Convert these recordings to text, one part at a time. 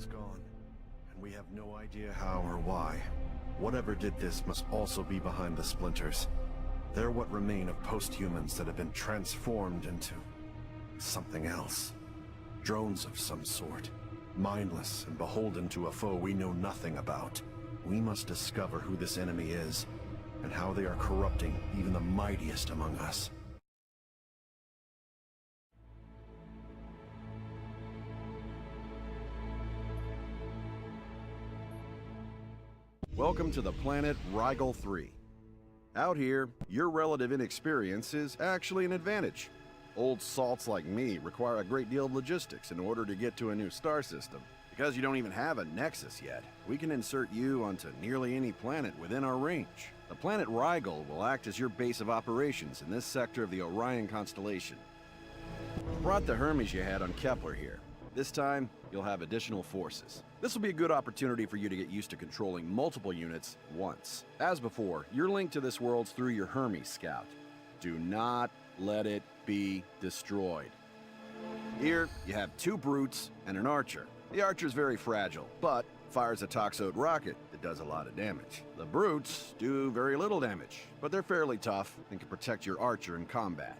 is gone, and we have no idea how or why. Whatever did this must also be behind the splinters. They're what remain of post-humans that have been transformed into something else. Drones of some sort, mindless and beholden to a foe we know nothing about. We must discover who this enemy is, and how they are corrupting even the mightiest among us. Welcome to the planet Rigel 3. Out here, your relative inexperience is actually an advantage. Old salts like me require a great deal of logistics in order to get to a new star system. Because you don't even have a nexus yet, we can insert you onto nearly any planet within our range. The planet Rigel will act as your base of operations in this sector of the Orion constellation. Brought the Hermes you had on Kepler here. This time, you'll have additional forces. This will be a good opportunity for you to get used to controlling multiple units once. As before, you're linked to this world through your Hermes scout. Do not let it be destroyed. Here, you have 2 brutes and an archer. The archer's very fragile, but fires a toxoid rocket that does a lot of damage. The brutes do very little damage, but they're fairly tough and can protect your archer in combat.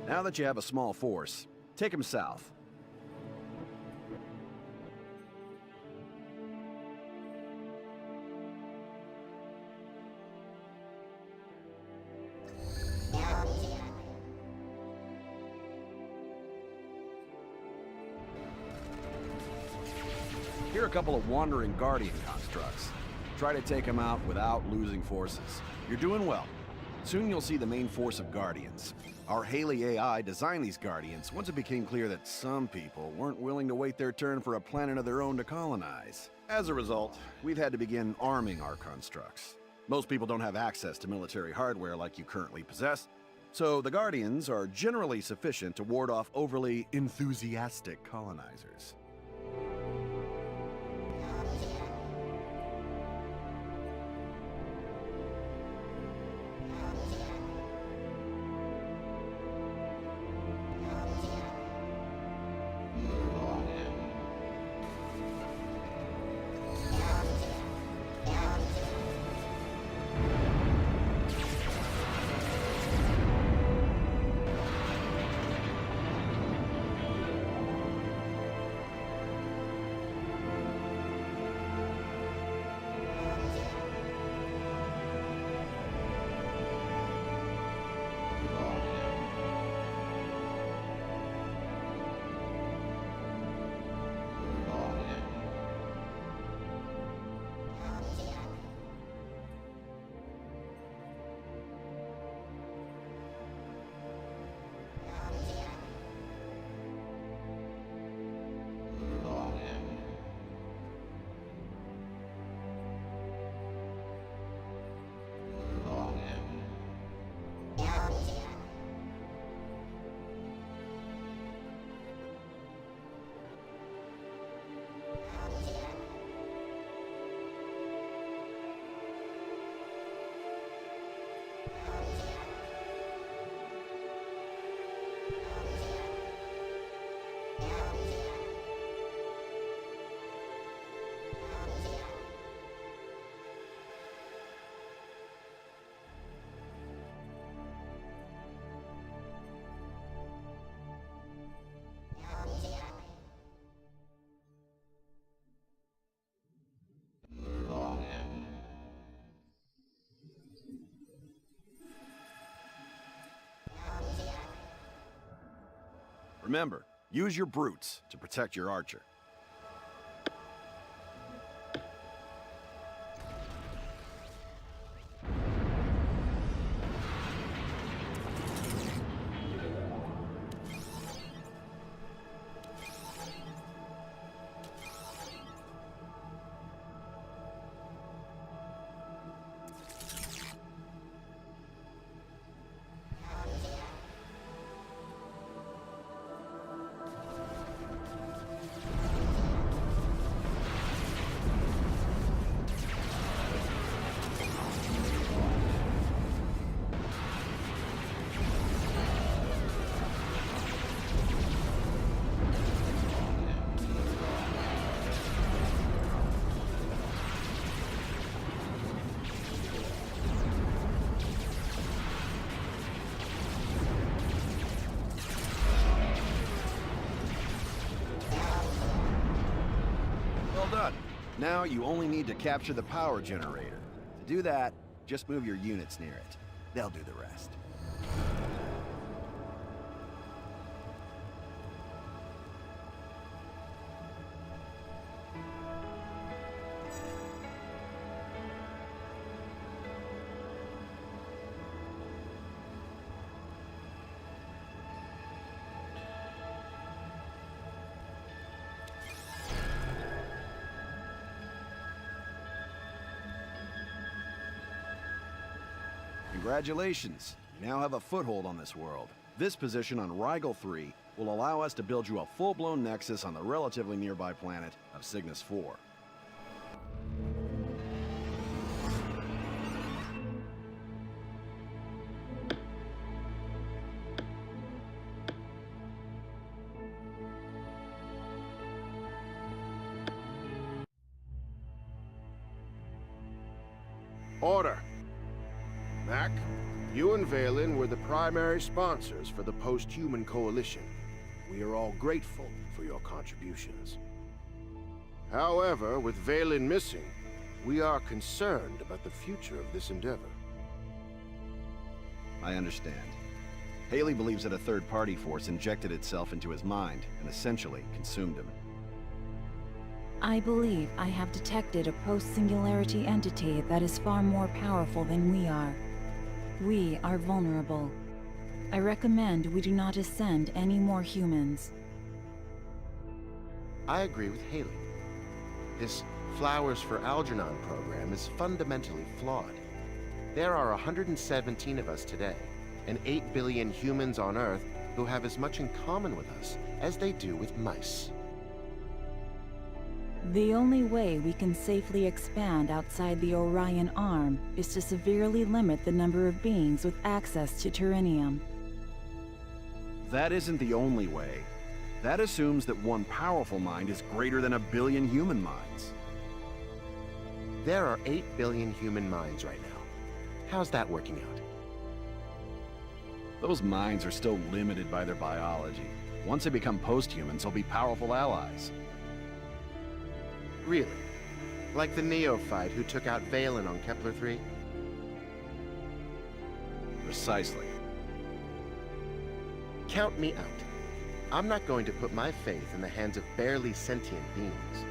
Now that you have a small force, take them south. Here are a couple of wandering Guardian constructs. Try to take them out without losing forces. You're doing well. Soon you'll see the main force of Guardians. Our Haley AI designed these Guardians once it became clear that some people weren't willing to wait their turn for a planet of their own to colonize. As a result, we've had to begin arming our constructs. Most people don't have access to military hardware like you currently possess, so the Guardians are generally sufficient to ward off overly enthusiastic colonizers. Remember, use your brutes to protect your archer. Well done. Now you only need to capture the power generator. To do that, just move your units near it. They'll do the rest. Congratulations! You now have a foothold on this world. This position on Rigel 3 will allow us to build you a full-blown nexus on the relatively nearby planet of Cygnus 4. Order. Mac, you and Valen were the primary sponsors for the Post-Human Coalition. We are all grateful for your contributions. However, with Valen missing, we are concerned about the future of this endeavor. I understand. Haley believes that a third-party force injected itself into his mind and essentially consumed him. I believe I have detected a post-singularity entity that is far more powerful than we are. We are vulnerable. I recommend we do not ascend any more humans. I agree with Haley. This Flowers for Algernon program is fundamentally flawed. There are 117 of us today, and 8 billion humans on Earth who have as much in common with us as they do with mice. The only way we can safely expand outside the Orion Arm is to severely limit the number of beings with access to Turinium. That isn't the only way. That assumes that one powerful mind is greater than a billion human minds. There are 8 billion human minds right now. How's that working out? Those minds are still limited by their biology. Once they become post-humans, they'll be powerful allies. Really? Like the neophyte who took out Valen on Kepler 3? Precisely. Count me out. I'm not going to put my faith in the hands of barely sentient beings.